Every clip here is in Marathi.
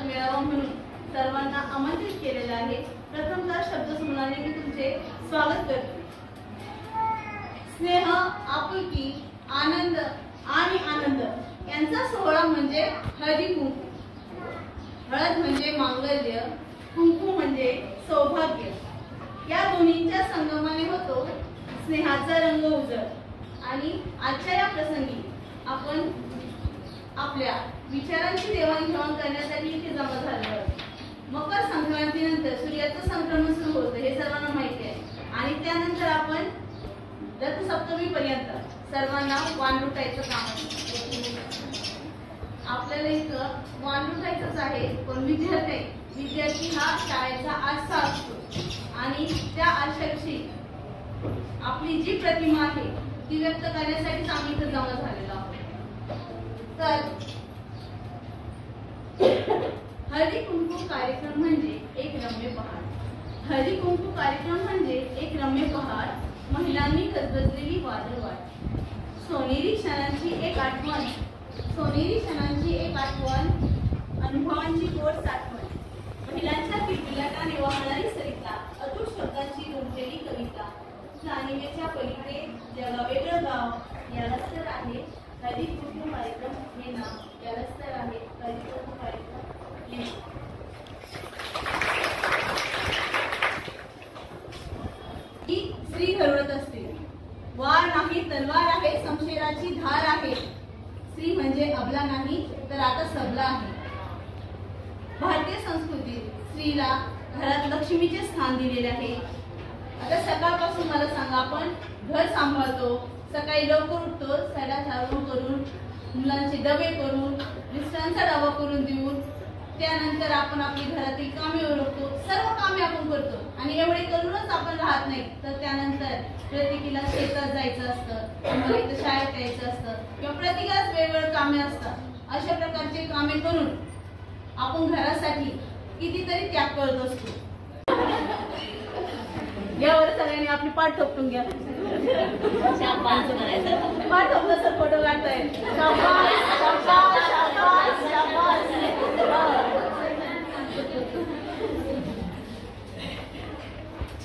भाग मिळावा म्हणून सर्वांना आमंत्रित केलेले आहे। प्रथमतः शब्दसमूहाने मी तुमचे स्वागत करते। स्नेह, आपुलकी, आनंद आणि आनंद यांचा सोहळा म्हणजे हळदी कुंकू। हळद म्हणजे मांगल्य, कुंकू म्हणजे सौभाग्य। या दोन्हींच्या संगमाने होतो स्नेहाचा रंग उजळ। आणि आजच्या या प्रसंगी आपण आपल्या विचारांची देवाणघेवाण करण्यासाठी इथे जमा झालो आहोत। मकर संक्रांतीनंतर सूर्याचं संक्रमण सुरू होतं हे सर्वांना माहिती आहे। आणि त्यानंतर आपण रथसप्तमी पर्यंत सर्वांना वाण लुटायचं काम आहे। आपल्याला इथं वाण लुटायचंच आहे, पण विद्यार्थी हा शाळेचा आरसा असतो आणि त्या आरशाविषयी आपली जी प्रतिमा आहे ती व्यक्त करण्यासाठी आम्ही इथं जमा झालेलो आहोत। तर हळदी कुंकू कार्यक्रम म्हणजे एक रम्य पहाट। हळदी कुंकू कार्यक्रम म्हणजे एक रम्य पहाट। महिलांनी गजबजलेली वादळवाट, सोनेरी क्षणांची एक आठवण, अनुभवांची गोड साठवण, महिलांच्या किलबिलाटाने वाहणारी सरिता, अतूट शब्दांची गुंफलेली कविता, जाणिवेच्या पलीकडे जगावेगळं गाव, यालाच तर आहे हळदी कुंकू कार्यक्रम हे नाव, यालाच तर आहे हळदी कुंकू कार्यक्रम हे नाव। ही स्त्री घडवत असते, वार नाही तलवार आहे, शमशेराची धार आहे। स्त्री म्हणजे अबला नाही तर आता सबला आहे। भारतीय संस्कृतीत स्त्रीला घरात लक्ष्मीचे स्थान दिलेले आहे। आता सकाळपासून मला सांगा, आपण घर सांभाळतो, सकाळी लवकर उठतो, सडा झाडून करून, मुलांचे डबे करून, मिस्टरांचा डबा करून देऊन, त्यानंतर आपण आपली घरातील कामे ओळखतो, सर्व कामे आपण करतो। आणि एवढे करूनच आपण राहत नाही, तर त्यानंतर प्रत्येकीला शेतात जायचं असतं, किंवा इथं शाळेत यायचं असतं, किंवा प्रत्येकालाच वेगवेगळे कामे असतात। अशा प्रकारचे कामे करून आपण घरासाठी कितीतरी त्याग करत असतो। यावर सगळ्यांनी आपली पाठ थोपटून घ्या। पाठ थोपल्याचा फोटो काढताय।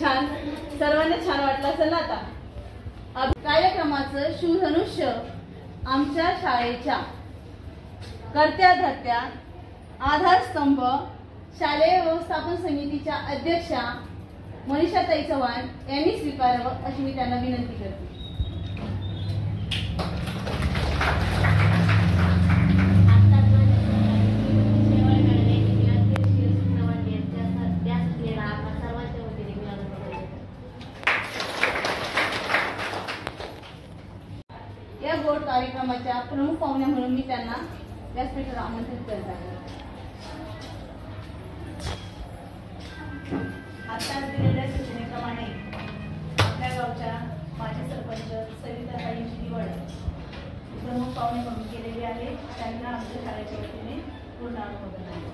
छान, सर्वांना छान वाटलं असेल ना। आता कार्यक्रमाचं शिवधनुष्य आमच्या शाळेच्या कर्त्या धर्त्या, आधारस्तंभ, शालेय व्यवस्थापन समितीच्या अध्यक्षा मनीषाताई चव्हाण यांनी स्वीकारावं अशी मी त्यांना विनंती करते। या गोड कार्यक्रमाच्या प्रमुख पाहुण्या म्हणून मी त्यांना व्यासपीठावर आमंत्रित करत आहे। आत्ताच दिलेल्या सूचनेप्रमाणे आपल्या गावच्या माजी सरपंच सरिताताईंची निवड प्रमुख पाहुणे म्हणून केलेली आहे। त्यांना आमच्या शाळेच्या वतीने पूर्ण अभिनंदन आहे।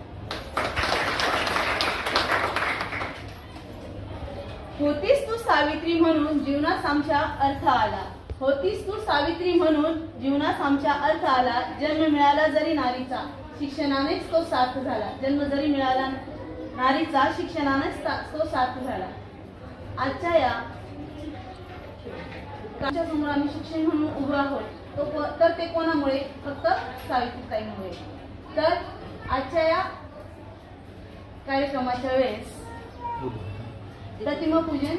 होतीस तू सावित्री म्हणून जीवनास आमच्या अर्थ आला, होतीस तू सावित्री म्हणून जीवनास आमच्या अर्थ आला। जन्म मिळाला जरी नारीचा, शिक्षणानेच तो सार्थ झाला। जन्म जरी मिळाला नारीचा, शिक्षणानेच तो सार्थ झाला। आजच्या या समोर आम्ही शिक्षण म्हणून उभं आहोत, तर ते कोणामुळे? फक्त सावित्रीताईंमुळे। तर आजच्या या कार्यक्रमाच्या वेळेस प्रतिमा पूजन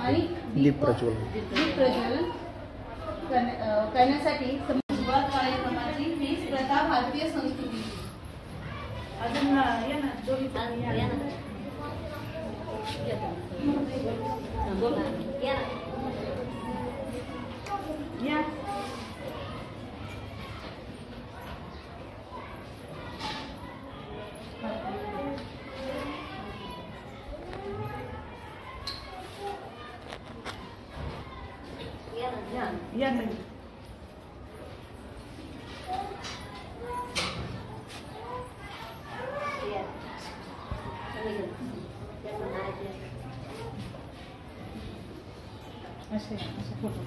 आणि दीप प्रज्वलन करण्यासाठी सुरुवात कार्यक्रमाची हीच प्रथा भारतीय संस्कृती। अजून या ना दोघी या या नाही असे फोटो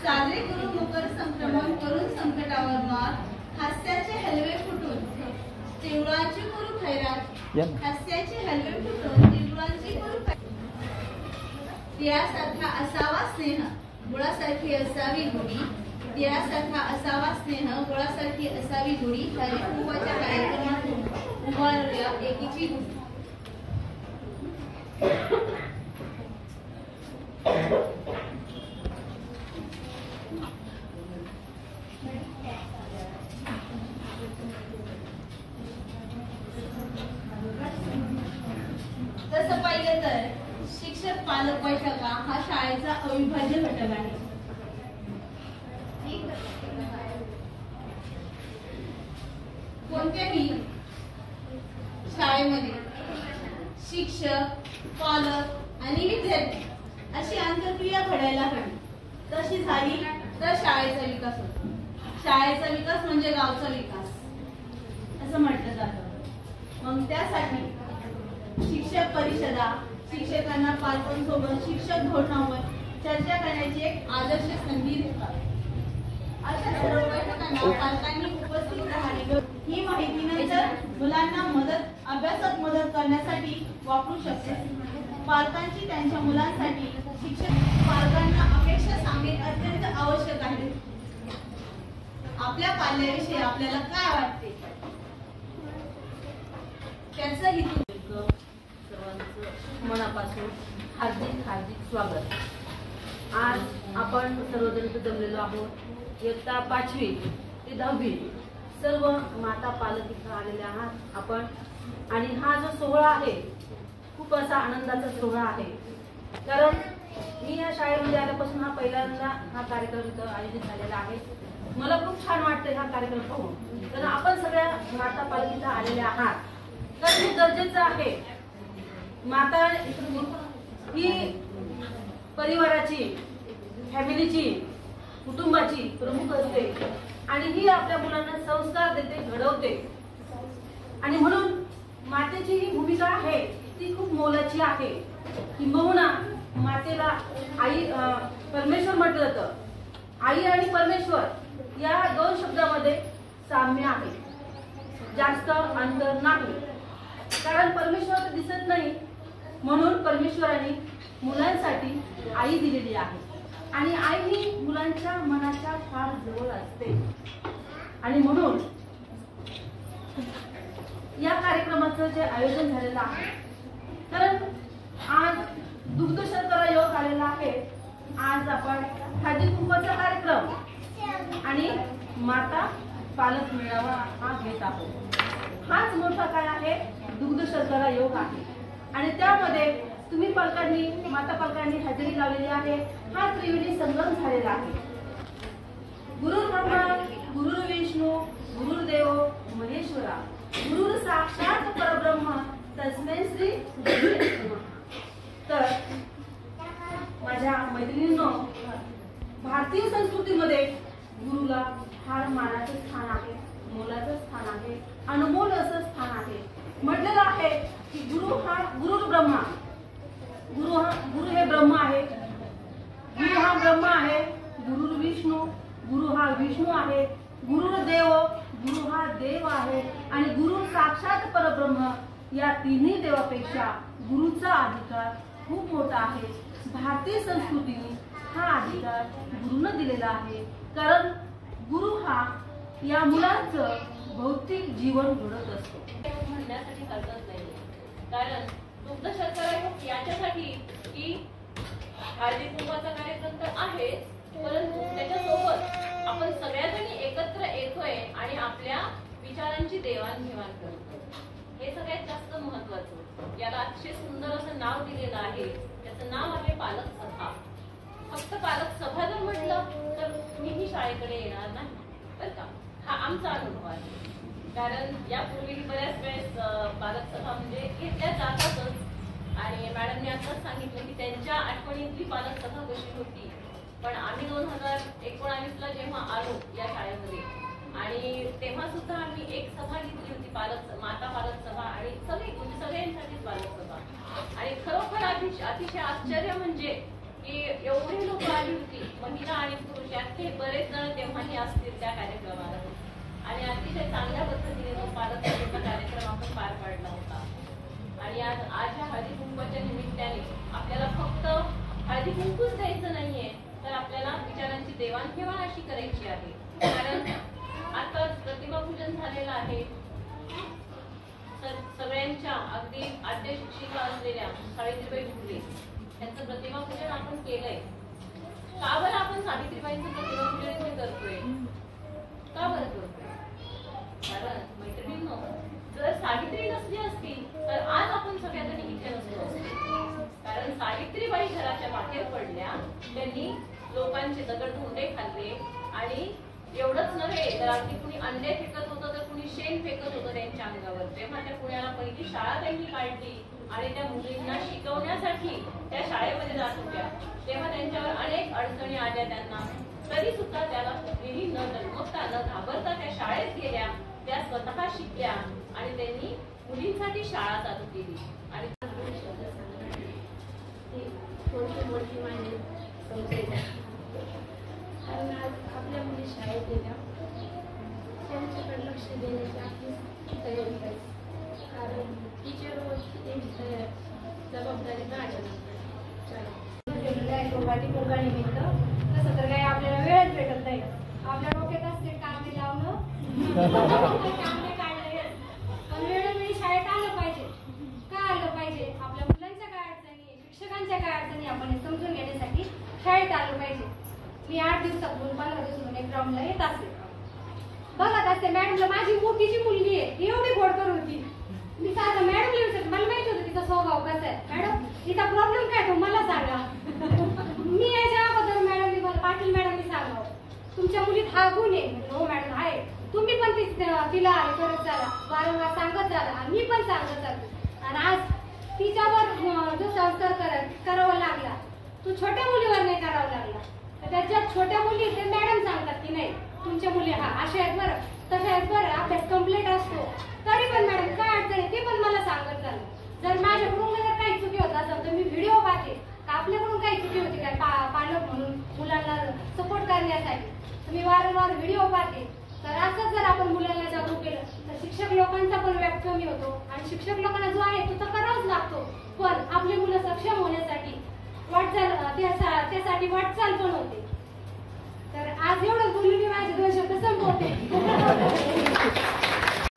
साजरे करू मकर संक्रमण करून संकटावर मात हास्याचे हलवे फुटून तिळाची करू खैरात हास्याचे हलवे फुटून तिळाची करू तिळासारखा असावा स्नेह गुळासारखी असावी गुढी तिळासारखा असावा स्नेह गुळासारखी असावी गुढी हरिकुंकवाच्या कार्यक्रमातून उमलल्या एकीची गुढी. तसं पाहिलं तर शिक्षक पालक बैठका हा शाळेचा अविभाज्य घटक आहे. कोणत्याही शाळेमध्ये शिक्षक पालक आणि विद्यार्थी अशी आंतरक्रिया घडायला हवी. तशी झाली तर शाळेचा विकास होतो. शाळेचा विकास म्हणजे गावचा विकास असं म्हटलं जातं. मग त्यासाठी शिक्षक परिषदा शिक्षकांना पालकांसोबत शिक्षक धोरणावर चर्चा करण्याची एक आदर्श संधी देतात. अशा सर्व बैठकांना पालकांनी उपस्थित राहावे. ही माहिती नंतर मुलांना अभ्यासात मदत करण्यासाठी वापरू शकते. पालकांची त्यांच्या मुलांसाठी शिक्षक पालकांना अपेक्षा सांगणे अत्यंत आवश्यक आहे. आपल्या पाल्याविषयी आपल्याला काय वाटते त्याचं हेतू सर्वांचं मनापासून हार्दिक हार्दिक स्वागत. आज आपण सर्वजण जमलेलो आहोत. इयत्ता 5वी ते 10वी सर्व माता पालक इथं आलेले आहात आपण. आणि हा जो सोहळा आहे खूप असा आनंदाचा सोहळा आहे. कारण मी या शाळेमध्ये आल्यापासून हा पहिल्यांदा हा कार्यक्रम इथं आयोजित झालेला आहे. मला खूप छान वाटतं हा कार्यक्रम पाहून. कारण आपण सगळ्या माता पालक इथं आलेल्या आहात तर हे गरजेचं आहे. माता ही परिवाराची फॅमिलीची कुटुंबाची प्रमुख असते आणि ही आपल्या मुलांना संस्कार देते घडवते. आणि म्हणून मातेची ही भूमिका आहे ती खूप मोलाची आहे. किंबहुना मातेला आई परमेश्वर म्हटलं जातं. आई आणि परमेश्वर या दोन शब्दामध्ये साम्य आहे, जास्त अंतर नाही. कारण परमेश्वर दिसत नाही म्हणून परमेश्वराने मुलांसाठी आई दिलेली आहे. आणि आई ही मुलांच्या मनाच्या फार जवळ असते. आणि म्हणून या कार्यक्रमाचं जे आयोजन झालेलं आहे कारण आज दुग्ध शर्करा योग आलेला आहे. आज आपण हळदी कुंकवाचा कार्यक्रम आणि माता पालक मेळावा हा घेत आहोत. हाच मोठा काय आहे दुग्ध शर्करा योग आहे. आणि त्यामध्ये तुम्ही पालकांनी माता पालकांनी हजेरी लावलेली आहे. हा त्रिवेणी संगम झालेला आहे. गुरु ब्रह्मा गुरु विष्णू गुरुदेव महेश्वरा गुरु साक्षात परब्रह्म तस्मै श्री गुरुवे नमः. तर माझ्या मैत्रिणींनो भारतीय संस्कृतीमध्ये गुरुला फार मानाचं स्थान आहे, मोलाचं स्थान आहे, अनमोल असं स्थान आहे. म्हटलेलं आहे की गुरु ब्रह्मा गुरु हे ब्रह्म आहे. गुरु हा ब्रह्म आहे. गुरु विष्णू गुरु हा विष्णू आहे. गुरुदेव गुरु हा देव आहे. आणि गुरु साक्षात परब्रह्म या तिन्ही देवापेक्षा गुरुचा अधिकार खूप मोठा आहे. भारतीय संस्कृतीने हा अधिकार गुरुनं दिलेला आहे. कारण गुरु हा या मुलांचं भौतिक जीवन घडत असतो. म्हणण्यासाठी हरकत नाही. कारण दुग्ध शर्करा योग याच्यासाठी की हळदी कुंकवाचा कार्यक्रम तर आहे, परंतु त्याच्यासोबत आपण सगळ्याजणी एकत्र येतोय आणि आपल्या विचारांची देवाणघेवाण करतोय. हे सगळ्यात जास्त महत्वाचं. याला अतिशय सुंदर असं नाव दिलेलं आहे. त्याचं नाव आहे पालक सभा. फक्त पालक सभा जर म्हटलं तर मीही शाळेकडे येणार नाही बरं का. हा आमचा अनुभव आहे. कारण यापूर्वी बऱ्याच वेळेस पालक सभा म्हणजे घेतल्या जातातच. आणि मॅडमने आताच सांगितलं की त्यांच्या आठवणीतली पालक सभा कशी होती. पण आम्ही 2019ला जेव्हा आलो या शाळेमध्ये आणि तेव्हा सुद्धा आम्ही एक सभा घेतली होती माता पालक सभा आणि सगळ्यांसाठीच पालक सभा. आणि खरोखर अतिशय आश्चर्य म्हणजे की एवढी लोक आली होती. महिला आणि पुरुष यातले बरेच जण तेव्हाही असतील त्या कार्यक्रमाला आणि अतिशय चांगल्या पद्धतीने तो पालकत्वाचा कार्यक्रम आपण पार पाडला होता. आणि आज ह्या हळदी कुंकवाच्या निमित्ताने आपल्याला फक्त हळदी कुंकूच द्यायचं नाहीये, तर आपल्याला विचारांची देवाणघेवाण अशी करायची आहे. कारण आता प्रतिभापूजन झालेलं आहे. सगळ्यांच्या अगदी आद्य शिक्षिका असलेल्या सावित्रीबाई फुले यांचं प्रतिभापूजन आपण केलंय. का बरं आपण सावित्रीबाईंचं प्रतिभापूजन इथे करतोय? का बरं करतोय? कारण मैत्रिणींनो, जर सावित्री नसली असती तर आज आपण सगळ्यांनी इथे नसलो असतो. कारण सावित्रीबाई घराच्या बाहेर पडल्या, त्यांनी लोकांचे दगडधोंडे खाल्ले आणि एवढंच नव्हे तर अगदी कुणी अंडे फेकत होतं तर कुणी शेण फेकत होतं त्यांच्या अंगावर. तेव्हा त्या पुण्याला पहिली शाळा त्यांनी काढली आणि त्या मुलींना शिकवण्यासाठी त्या शाळेमध्ये जात होत्या. तेव्हा त्यांच्यावर अनेक अडचणी आल्या त्यांना, तरी सुद्धा त्याला मुलींनी न डगमगता न घाबरता त्या शाळेत गेल्या. त्या स्वतः शिकल्या आणि त्यांनी मुलींसाठी शाळा चालू केली. आणि कारण आज आपल्या मुली शाळेत गेल्या, त्यांच्याकडे लक्ष देण्याची आपली तयारी पाहिजे. कारण टीचरवरची त्यांची जबाबदारी निमित्त तसं तर काही आपल्याला वेळच भेटत नाही. आपल्या डोक्यात असते कामे लावणं कामे काढले, पण वेळोवेळी शाळेत आलं पाहिजे. का आलं पाहिजे? आपल्या मुलांच्या काय अडचणी, शिक्षकांच्या काय अडचणी आपण हे समजून घेण्यासाठी शाळेत आलं पाहिजे. मी 8 दिवसातून 15 दिवसातून एक राऊंडला येत असते, बघत असते. मॅडमला माझी मोठीची मुलगी आहे, एवढी गोडकर होती. मी साधं मॅडमला विचारते, मला माहिती होतं तिचा स्वभाव कसा आहे. मॅडम तिचा प्रॉब्लेम काय तो मला सांगा. मी याच्या अगोदर मॅडमनी मला पाटील मॅडमनी सांगावं तुमच्या मुलीत हा गुण आहे. हो मॅडम आहे, तुम्ही पण तिला करत चाला, वारंवार सांगत चाला आणि मी पण सांगत चालतो. आणि आज तिच्यावर जो संस्कार करावा लागला तो छोट्या मुलीवर नाही करावा लागला. तर त्याच्यात छोट्या मुली ते मॅडम सांगतात की नाही तुमच्या मुली हा अशा आहेत बरं तशा आहेत बरं, अभ्यास कम्प्लीट असतो, तरी पण मॅडम काय अडचण आहे ते पण मला सांगत चाललं. जर माझ्याकडून जर काही चुकी होत असेल तर मी व्हिडिओ पाहते का आपल्याकडून काही चुकी होती काय पालक म्हणून मुलांना सपोर्ट करण्यासाठी मी वारंवार व्हिडिओ पाहते. तर असं जर आपण मुलांना जागरूक केलं तर शिक्षक लोकांचा पण व्याप कमी होतो आणि शिक्षक लोकांना जो आहे तो तर करावाच लागतो. पण आपली मुलं सक्षम होण्यासाठी त्यासाठी वाटचाल पण होते. तर आज एवढं बोलून मी माझे 2 शब्द संपवते. माझं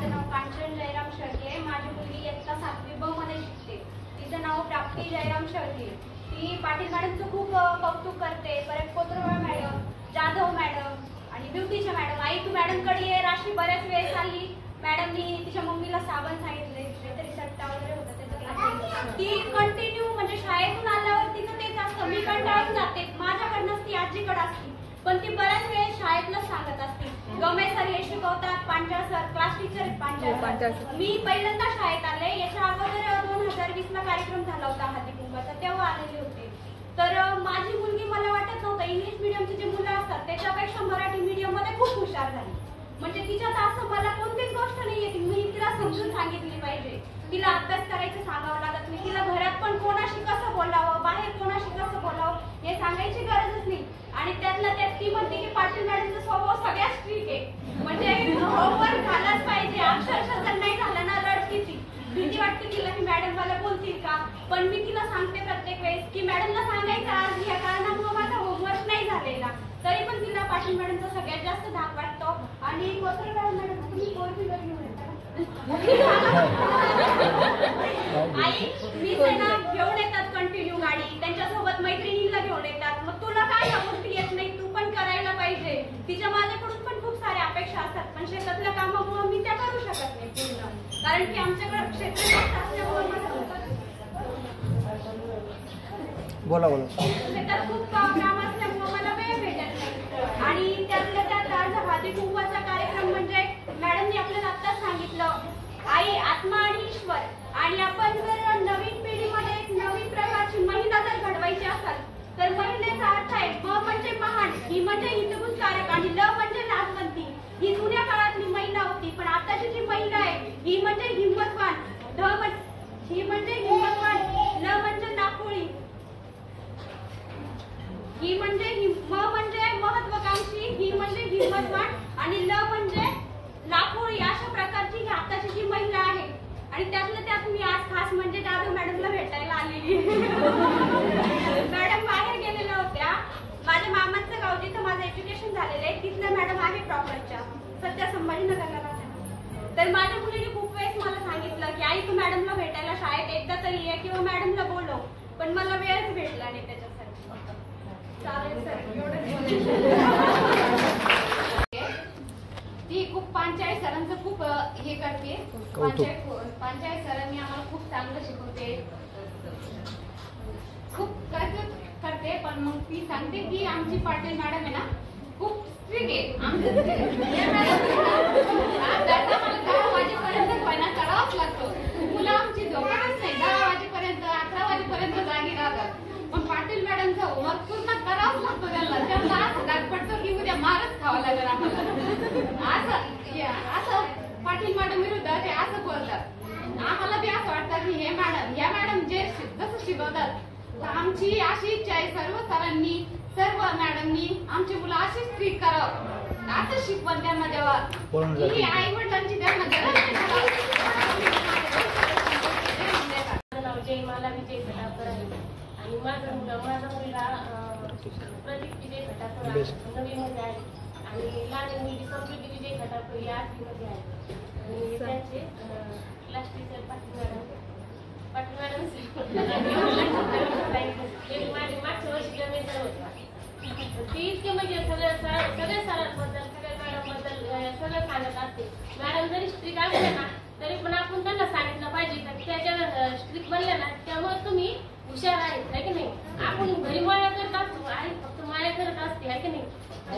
नाव कांचन जयराम शेळके, माझी मुलगी इयत्ता 7वी ब मध्ये शिकते. तिचं नाव प्राप्ती जयराम शेळके. ती पाटील मॅडमचं खूप कौतुक करते, परत कोत्रवाळ मॅडम, जाधव मॅडम आणि ब्युटीच्या मॅडम. आई तू मॅडमकडे ये, राशी बऱ्याच वेळ चालली. मॅडमनी तिच्या मम्मीला साबण सांगितले, काहीतरी सट्टा वगैरे होता त्याचं. ती कंटिन्यू म्हणजे शाळेतून आल्यावर तिचं तेच असतं, मी कंटाळून जाते, माझ्याकडनंच ती आजीकडे असते, पण ती बऱ्याच वेळ शाळेतलंच सांगत असते. गमे सर हे शिकवतात, पांचाळ सर क्लास टीचर आहेत पांचाळ सर. मी पहिल्यांदा शाळेत आले, याच्या अगोदर 2020 ला कार्यक्रम झाला होता हळदी कुंकवाचा, तेव्हा आलेले होते. तर माझी मुलगी मला वाटत नव्हतं इंग्लिश मिडियमची जी मुलं असतात त्याच्यापेक्षा मराठी मीडियम मध्ये खूप हुशार झाली. म्हणजे तिच्यात असं मला कोणतीच गोष्ट नाहीये मी तिला समजून सांगितली पाहिजे. तिला अभ्यास करायचं सांगावं लागत नाही, तिला घरात पण कोणाशी कसं बोलावं, बाहेर कोणाशी कसं बोलावं हे सांगायची गरजच नाही. आणि त्यातला त्यात ती म्हणते की पाटील मॅडमचा स्वभाव सगळ्यात स्ट्रिक्ट आहे, म्हणजे होमवर्क झालाच पाहिजे. अक्षरशः जर नाही झालं ना रडते ती, भीती वाटते तिला की मॅडम मला बोलतील का. पण मी तिला सांगते प्रत्येक वेळेस की मॅडमला सांगायचं आज या कारणामुळे माझा होमवर्क नाही झालेला, तरी पण तिला पाटील मॅडमचा सगळ्यात जास्त धाक वाटतो. आणि कोत्रवाळ मॅडम तुम्ही फोर व्हीलर घेऊन येता आई मी त्यांना घेऊन येतात कंटिन्यू गाडी, त्यांच्यासोबत मैत्रिणींना घेऊन येतात. मग तुला काय ह्या गोष्टी येत नाही, तू पण करायला पाहिजे. तिच्या माझ्याकडून पण खूप साऱ्या अपेक्षा असतात, पण शेतातल्या कामामुळे मी त्या करू शकत नाही पूर्ण, कारण की आमच्याकडे क्षेत्र असल्यामुळे बोला शेतात खूप काम असल्यामुळे मला वेळ भेटत नाही. आणि त्यातल्या त्यात आज हळदी कुंकवाचा कार्यक्रम म्हणजे मॅडमनी आपल्याला आत्ताच सांगितलं आई आत्मा आणि ईश्वर. आणि आपण जर नवीन पिढीमध्ये एक नवीन प्रकारची महिला जर घडवायची असेल तर महिलेचा अर्थ आहे म म्हणजे महान, ही म्हणजे हितगुणकारक आणि ल म्हणजे लाजवंती. ही जुन्या काळातली महिला होती, पण आताची जी महिला आहे ही म्हणजे हिंमतवान, ही म्हणजे हिंमतवान, ल म्हणजे दाखोळी, ही म्हणजे म म्हणजे आणि त्यातलं त्यात मी आज खास म्हणजे जाधव मॅडमला भेटायला आलेली. मॅडम बाहेर गेलेल्या होत्या. माझ्या मामांचं गाव जिथं माझं एज्युकेशन झालेलं आहे तिथल्या मॅडम आहे प्रॉपरच्या, सध्या संभाजीनगरला राहतात. तर माझ्या मुलीने खूप वेळेस मला सांगितलं की आई तू मॅडमला भेटायला शाळेत एकदा तरी ये किंवा मॅडमला बोलव, पण मला वेळच भेटला नाही त्याच्यासाठी. चालेल सर, ती खूप पंचायत सरांचं खूप हे करते. पंचायत सरांनी आम्हाला खूप चांगलं शिकवते, खूप करते. पण मग ती सांगते की आमची पाटील मॅडम आहे ना खूप स्ट्रिक्ट आहे. आम्हाला 10 वाजेपर्यंत पहिला करावाच लागतो. मुलं आमची झोपतच नाही, 10 वाजेपर्यंत 11 वाजेपर्यंत जागी राहतात. पण पाटील मॅडमचा होमवर्क पूर्ण करावाच लागतो त्यांना असं दाट पडतो की उद्या मारच खावा लागेल आम्हाला. असं पाटील मॅडम विरुद्ध ते असं बोलतात. आम्हाला बी असं वाटतं की ह्या मॅडम जे जसं शिकवतात आमची अशी इच्छा आहे सर्व सरांनी सर्व मॅडमनी आमची मुलं अशीच ट्रीट करावं, असं शिकवण त्यांना द्यावं की आई वडिलांची त्यांना गरज नाही. माझं नाव जयमाला विजय खटाकर आहे आणि माझा मुलगा प्रदीप विजय खटाकर नवीमध्ये आहे आणि लहान मुलगी समृद्धी विजय खटाकर या 8वीमध्ये आहे आणि त्यांचे क्लास टीचर पाटील मॅडम माझी मागच्या वर्षी गणेश होता. ती इतके म्हणजे सगळ्या सरांबद्दल सगळ्या मॅडमबद्दल सगळं सांगत असते. मॅडम जरी स्ट्रिक्ट असले ना तरी पण आपण त्यांना सांगितलं पाहिजे तर त्याच्या स्ट्रिक्ट बनल्या ना त्यामुळे तुम्ही हुशार आहे की नाही. आपण घरी माया करत असतो, आई फक्त माया करत असते आहे की नाही.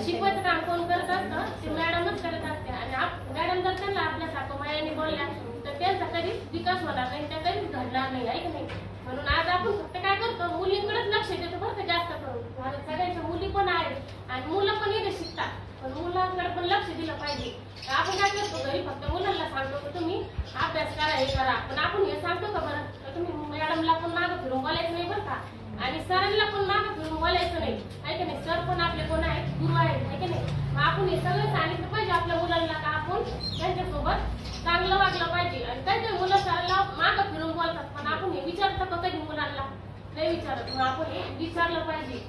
शिकवायचं काम कोण करत असतं ते मॅडमच करत असते आणि मॅडम जर त्यांना आपल्यासारखं मायाने बोलल्या तर त्यांचा कधीच विकास होणार नाही, त्या कधीच घडणार नाही आहे की नाही. म्हणून आज आपण फक्त काय करतो मुलींकडेच लक्ष देतो बरं का जास्त करून. सगळ्यांच्या मुली पण आहेत आणि मुलं पण इथे शिकतात, पण मुलांकडे पण लक्ष दिलं पाहिजे. आपण काय करतो घरी फक्त मुलांना सांगतो की तुम्ही अभ्यास करा हे करा, पण आपण हे सांगतो का बरं तुम्ही मॅडमला पण मागं फिरून बोलायचं नाही बरं का आणि सरांना पण मागं फिरून बोलायचं नाही आहे की नाही. सर पण आपले कोण आहेत गुरु आहेत आहे की नाही. मग आपण हे सगळं सांगितलं पाहिजे आपल्या मुलांना का आपण त्यांच्यासोबत चांगलं वागलं पाहिजे. आणि काही मुलं सरांना मागं फिरून बोलतात पण आपण हे विचारतो का कधी मुलांना नाही विचारत, मग आपण हे विचारलं पाहिजे.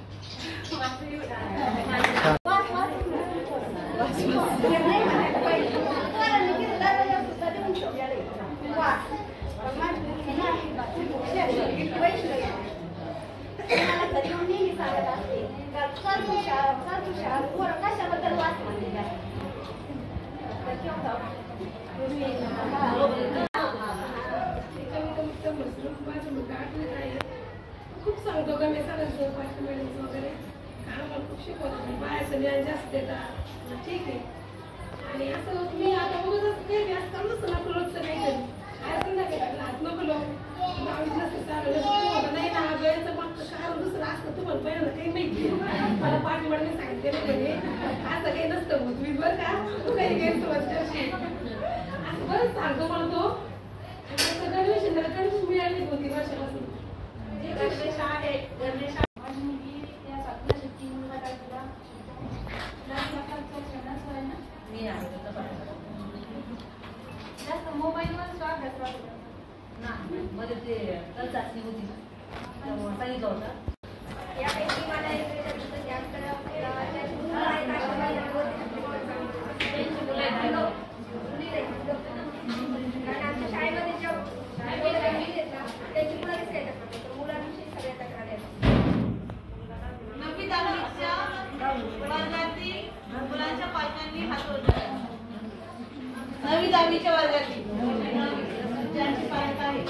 खूप सांगतो गणेश सरांचं पाटील मॅडमचं वगैरे आम्हाला खूप शिकवतो. बाहेरचं ज्ञान जास्त देतात ठीक आहे. आणि असं मी आता बघत काही जास्त नसतं ना रोजचं नाही तरी काय संध्याकाळी हात नको नाही ना वेळेचं मागचं कारण दुसरं असतं तुम्हाला पहिलं काही माहिती मला पाटील मॅडमने सांगितलेलं नाही असं काही नसतं मग तुम्ही बरं का तू काही गैरसमज करशील असं बरंच सांगतो मला तो. आणि गणवेश मिळाली 2-3 वर्षापासून गणवेश आहे. गणवेश माझी मुलगी त्या सातव्या शक्ती मुलाला जास्त मोबाईलवर अभ्यास करतो ना मध्ये ते तर चाचणी होती ना सांगितलं होतं. यापैकी मला आमच्या शाळेमध्ये त्याची मुलांच काय तक्रार मुलांविषयी सगळ्या तक्रार आहेत. 9वी 10वीच्या वर्गातील मुलांच्या पालकांनी हात वर 9वी 10वीच्या वर्गातील ज्यांची पालक आहे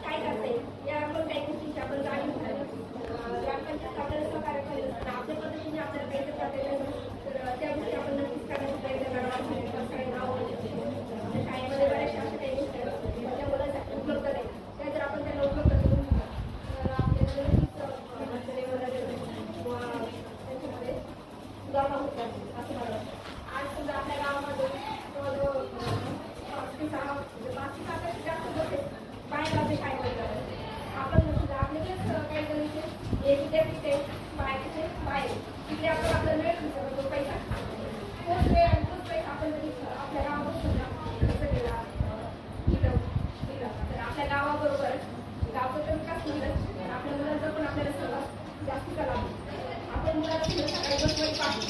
काय करता येईल या आपण काही गोष्टींची आपण जाणीव घ्यावी. ग्रामपंचायत आपल्याला सहकार्य करायला तिथे तिथे बाहेरचे बाहेर तिथे आपण आपला वेळ खर्च करतो पैसा तोच वेळ आणि तोच पैसा आपण जरी आपल्या गावाबरोबर खर्च केला दिलं तर आपल्या गावाबरोबर गावचा तर विकास होईल आपल्या मुलांचा पण आपल्याला सहभाग जास्तीचा लाभ आपण मुलाला सकाळी बसमध्ये पाठवू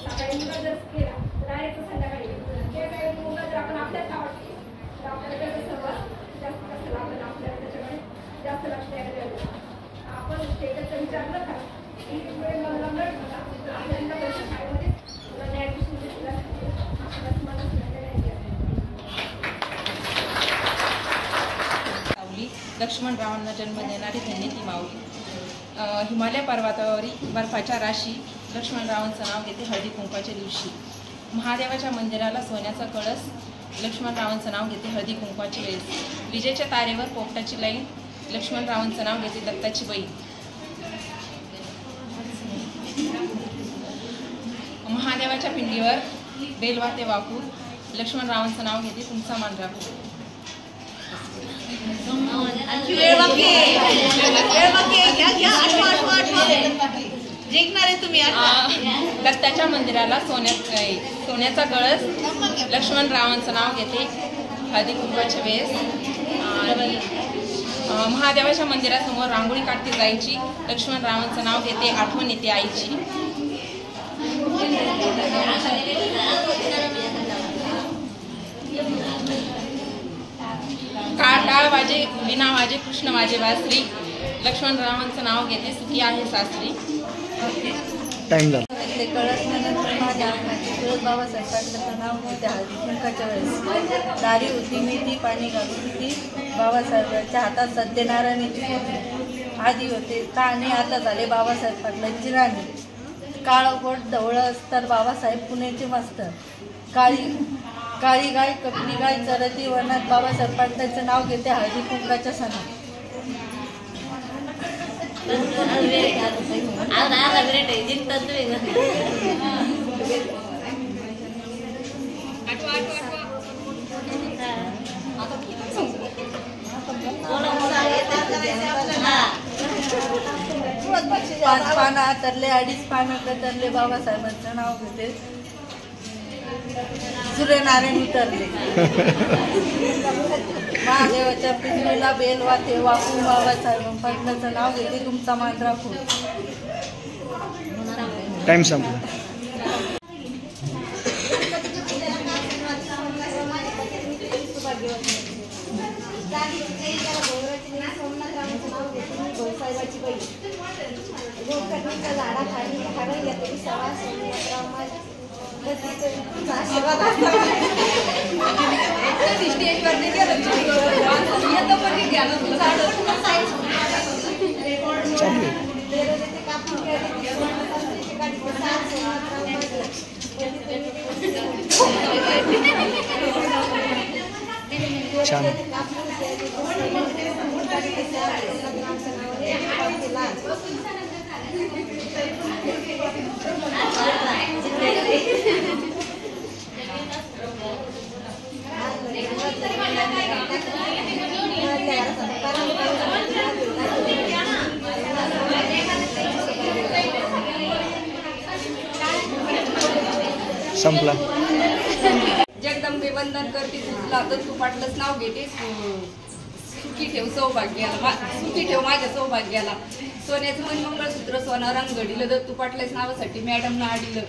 सकाळी मुलं जर केला तर डायरेक्ट संध्याकाळी त्या काही मुलं जर आपण आपल्याच गावात केली तर आपल्याला त्याचा सहभाग जास्त जास्त लाभ आपल्याला त्याच्याकडे जास्त लक्ष द्यायला लागेल आपण त्याचा विचार न करा की मला न ठेवता आपल्याला पैसे शाळेमध्ये मुलांना ॲडमिशन घेतलं मला माऊली लक्ष्मणरावांना जन्म देणारी धन्य ती माऊली. हिमालय पर्वतावरील बर्फाच्या राशी लक्ष्मणरावांचं नाव घेते हळदी कुंकवाच्या दिवशी. महादेवाच्या मंदिराला सोन्याचा कळस लक्ष्मणरावांचं नाव घेते हळदी कुंकवाची वेळेस. विजेच्या तारेवर पोपटाची लाईन लक्ष्मणरावांचं नाव घेते दत्ताची बहीण. महादेवाच्या पिंडीवर बेलवाते वाकून लक्ष्मणरावांचं नाव घेते तुमचा मान राखून. दत्ताच्या मंदिराला सोन्याचा कळस लक्ष्मणरावांचं नाव घेते हळदी कुंकवाच्या वेळेस. महादेवाच्या मंदिरासमोर रांगोळी काढते जायची लक्ष्मणरावांचं नाव घेते आठवण येते आईची. टाळ वाजे विना वाजे कृष्ण वाजे बासरी लक्ष्मणरावांचं नाव घेते सुखी आहे सासरी. टाइम झाला. बाबासाहेब पाटलांचं नाव घेते हळदी कुंकाच्या वेळेस. दारी होती मेथी पाणी घालून होती बाबासाहेबांच्या हातात सत्यनारायणाची होती. आधी होते ताणे आता झाले बाबासाहेब पाटलांची राणी. काळं पोट ढवळं असतात बाबासाहेब पुण्याचे मास्तर. काळी गाय कपली गाय चरती वनात बाबासाहेब पाटलांचं नाव घेते हळदी कुंकाच्या सणात. पाच पानं तरले 2.5 पानं कतरले बाबासाहेबांचं नाव घेते सूर्यनारायण उतरले. महादेवाच्या पिंडीला बेल वाते वाकून बाबासाहेब पाटलाचं नाव घेते तुमचा मान राखून. टाइम संपला. छान. संपला. जगदंबे वंदन करते तुझला दत्तू पाटलंच नाव घेते सुखी ठेव सौभाग्याला सुखी ठेव माझ्या सौभाग्याला. सोन्याचं मन मंगळसूत्र सोना रंगडीलं दत्तू पाटलाच नावासाठी मॅडमनं आडीलं.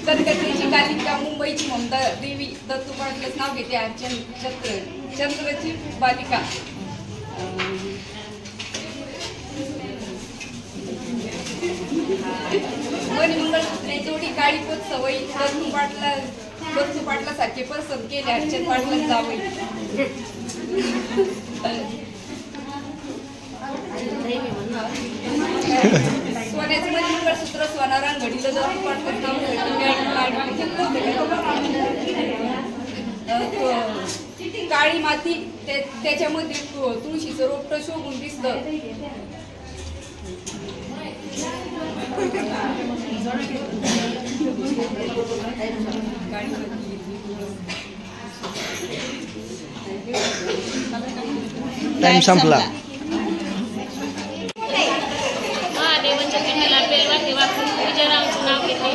कलकत्त्याची कालिका मुंबईची ममता देवी दत्तू पाटलंच नाव घेते चंद्रची बालिका. मनी मंगळसूत्रे जोडी काळी पोत सवयी दत्तू पाटलासारखे पसंत केले अर्चन पाटला जावई. सोन्याचं मनी मंगळसूत्र सोना रंगडीलं दत्तू पाटलाच नाव काळी माती त्याच्यामध्ये तुळशीचं रोपटं शोभून दिसतं. टाइम संपला. महादेवाची पंचपीठाला बेलवाटे वापरून विजयरावांचं नाव घेते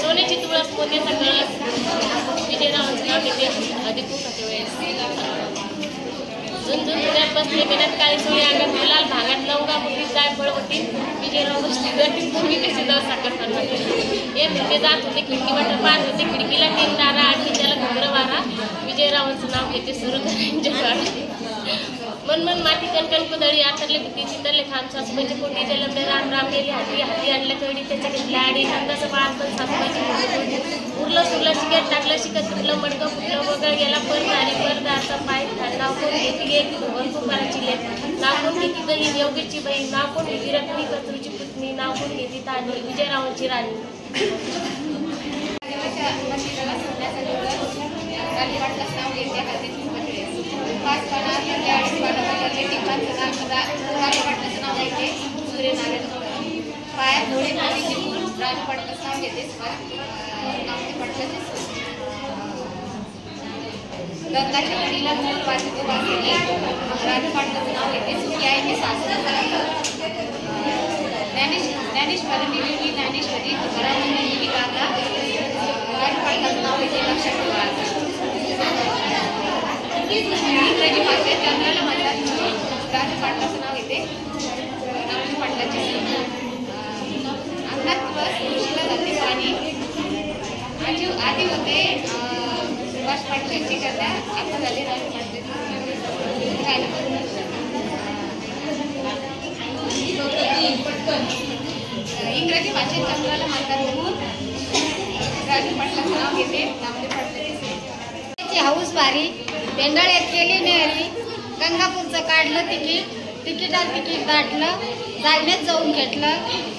सोन्याची तुळस मोत्याचा कळस विजयरावांचं नाव घेते हळदी कुंकाच्या वेळेस झुंझुन पुण्यात बसले मेहनत काळी सोळी अंगात गुलाल भागात लवंगा मुठी जाय फळवटी विजयराव बसली गटी तुम्ही कशी जाऊ साखर करणार एक होते जात होते खिडकी वाटा पार होते खिडकीला तीन दारा आणि त्याला घुमरं वारा विजयरावांचं नाव घेते सुरू करायचे मन माती कणकण कुदळी आतरले भीती चितरले खान सासूबाईची पोटी जलमले राम राम गेली हाती हाती आणलं कळडी त्याच्या घेतल्या आडी नंदाचं बाळ पण सासूबाईची उरलं सुरलं शिकत टाकलं शिकत तुटलं मडकं फुटलं वगळ गेला पर दारी पर दारचा पाय नाव कोण घेती गेली भुवन कुंभाराची लेख नाव कोण घेती दही योगीची बहीण नाव कोण घेती रत्नी कचरूची पुतणी नाव कोण घेती तानी विजयरावांची राणी पायात थोडी मोठीची फूल राजपाटलाच नाव घेते गंगाच्या नदीला मूल वाचतो वाचले राजपाटलाचं नाव घेते सुखी आहे मी सासू ज्ञानेश्वरी लिहिली ज्ञानेश्वरी घरामध्ये लिहिली काका राजपाटलाचं नाव घेते लक्षात ठेवा इंग्रजी भाषेत चंद्राला म्हणतात राजपाटलाचं नाव घेते राजपाटलाची अंगणात बस तुळशीला जाते पाणी आधी होते सुभाष पाटलांची कथा आता झाले राजपाटलाची इंग्रजी भाषेत चंद्राला म्हणतात म्हणून राजपाटलाचं नाव घेते नामदेव पाटलाची हाऊस भारी पेंडाळ्यात केली नेहरी गंगापूरचं काढलं तिकीटात तिकीट दाटलं जालन्यात जाऊन घेतलं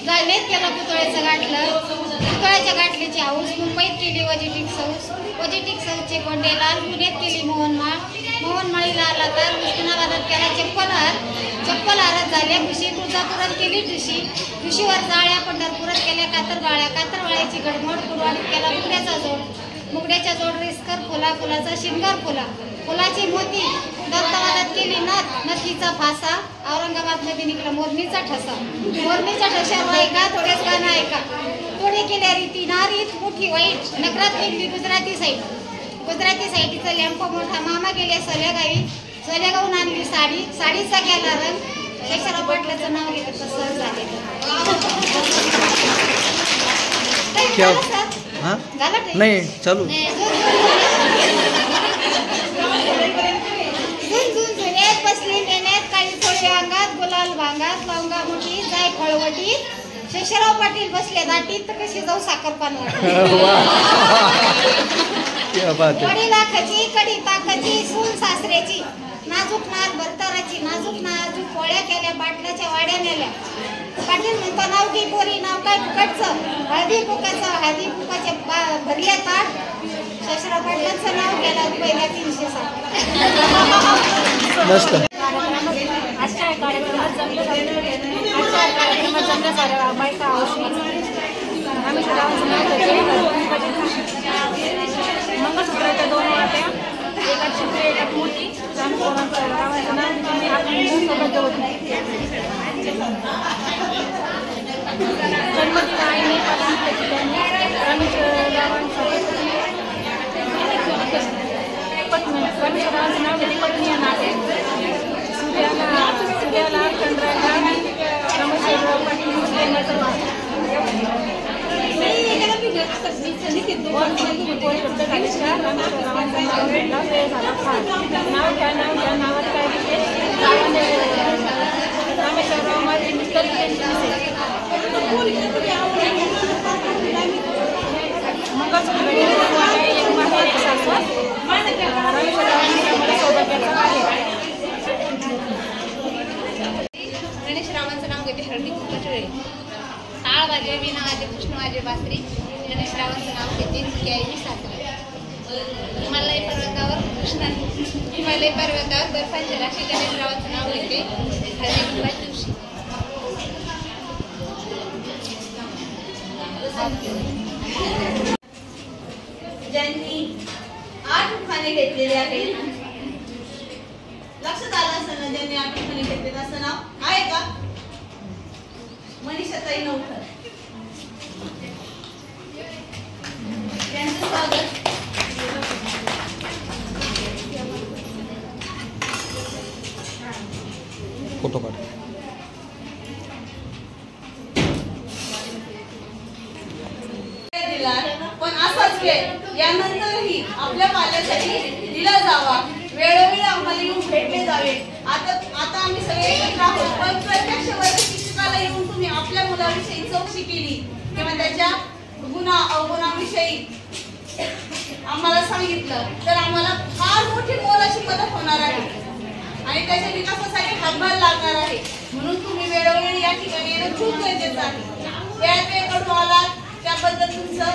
जालन्यात केलं पुतळ्याचं गाठलं पुतळ्याच्या गाठलीची हाऊस मुंबईत केली वजिटिक सौचे कोंडेलाल पुण्यात केली मोहनमाळीला आला तर उस्मानाबादात केला चप्पल हारात झाल्या खुशी तुळजापुरात केली ठुशीवर जाळ्या पंढरपुरात केल्या कातरवाळ्याची गडमड कुरवाडीत केला मुगड्याच्या जोड रिस्कर फुलाचा शिंगार फुलाची मोती दत्तवादात केली नथीचा फासा औरंगाबादमध्ये निघला मोरणीचा ठशावर ऐका थोडेच गाणं ऐका थोडे केल्या रीती नारीत मोठी वाईट नगरात निघली गुजराती साईडीचा लॅम्प मोठा मामा गेले सोलेगावून आणली साडीचा गेला रंग शेषराव पाटलाचं नाव घेतलं तसं झाले नाही चालू जुन्यात बसली नेण्यात काळी थोडी अंगात गुलाल भांगात लवंगा मोठी जाय फळवटी शेषराव पाटील बसले दाटीत तर कशी जाऊ साखरपान वडी लाखाची कडी ताकाची सून सासऱ्याची नाजूक नार भरताराची नाजूक पोळ्या केल्या पाटलाच्या वाड्या नेल्या पाटील म्हणतो नाव की पोरी नाव काय फुकटचं हळदी फुकाचे भरल्या ताट शेषराव पाटलांचं नाव केलं पहिल्या 307 आजच्या कार्यक्रमात जमल्या साऱ्या बायका हौशी आम्ही रावांचं नाव घेते मंगळसूत्राच्या 2 वाट्या एकात शिकली एकात मोठी रावांचं नाव आपण सौभाग्य होती गणपती आईने रमेशरावांचं नाव घेते पत्नी या नाते सूर्याला चंद्राला रमेशराव पाटील शब्द घालीच्या रमेशरावांचं नाव घेतला ते झाला फार नाव घ्या नावात काय विशेष रमेशराव माझी मिस्टर मंगळसूत्र एक माहे एक सासू रमेशरावांच्या सौभाग्याचा आहे गणेशरावांचं नाव घेते हळदी कुंकाच्या वेळी टाळ वाजवे विना वाजे कृष्ण वाजे बासरी गणेशरावांचं नाव घेते चुकी आहे मी सासरा हिमालय पर्वतावर बर्फाच्या राशी गणेशरावांचं नाव घेते हळदी कुंकाच्या दिवशी ज्यांनी 8 उखाणे घेतलेले आहेत लक्षात आलं असताना ज्यांनी 8 उखाणे घेतलेलं असं नाव आहे का अध्यक्षताई नौकर त्यांचं स्वागत. फोटो काढ. दिला पण असाच वेळ यानंतरही आपल्या पाल्यासाठी दिला जावा. वेळोवेळी आम्हाला येऊन भेटले जावे. आता आम्ही सगळे एकत्र आहोत पण प्रत्यक्ष वर्ग शिक्षकाला येऊन तुम्ही आपल्या मुलाविषयी चौकशी केली किंवा त्याच्या गुन्हा अवगुणाविषयी आम्हाला सांगितलं तर आम्हाला फार मोठी मोलाची मदत होणार आहे आणि त्याच्या विकासासाठी हातभार लागणार आहे. म्हणून तुम्ही वेळोवेळी या ठिकाणी येणं खूप गरजेचं आहे. वेळात वेळ काढून आलात त्याबद्दल तुमचं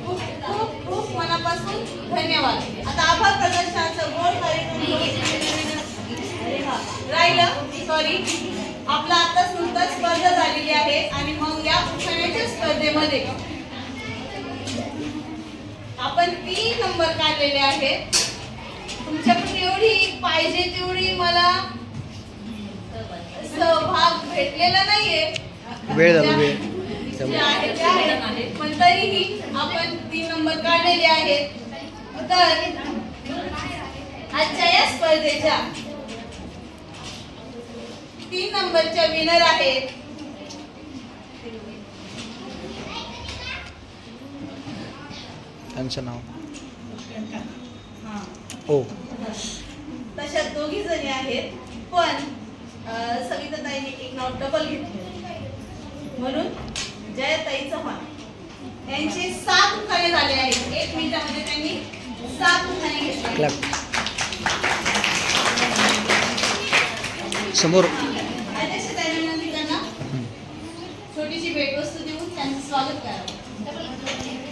खूप खूप खूप मनापासून धन्यवाद. आता आभार प्रदर्शनाचं गोड कार्यक्रम राहिलं. सॉरी, आपला आताच नुकताच स्पर्धा झालेली आहे आणि मग या उखाण्याच्या स्पर्धेमध्ये आपण 3 नंबर काढलेले आहेत. तुमच्याकडे एवढी पाहिजे तेवढी मला सहभाग भेटलेला नाहीये. वेळ झाला वेळ. पण तरीही आपण 3 नंबर काढलेले आहेत. तर आजच्या या स्पर्धेच्या 3 नंबरच्या विनर आहेत त्यांचं नाव ओ तशा 2 जणी आहेत पण सविताताईने एक नाव डबल घेतले म्हणून जयताई चव्हाण यांचे 7 उखाणे झाले आहेत. 1 मिनिटामध्ये त्यांनी 7 उखाणे घेतले. समोर अध्यक्षताईने विनंती त्यांना छोटीशी भेटवस्तू देऊन त्यांचं स्वागत करावं.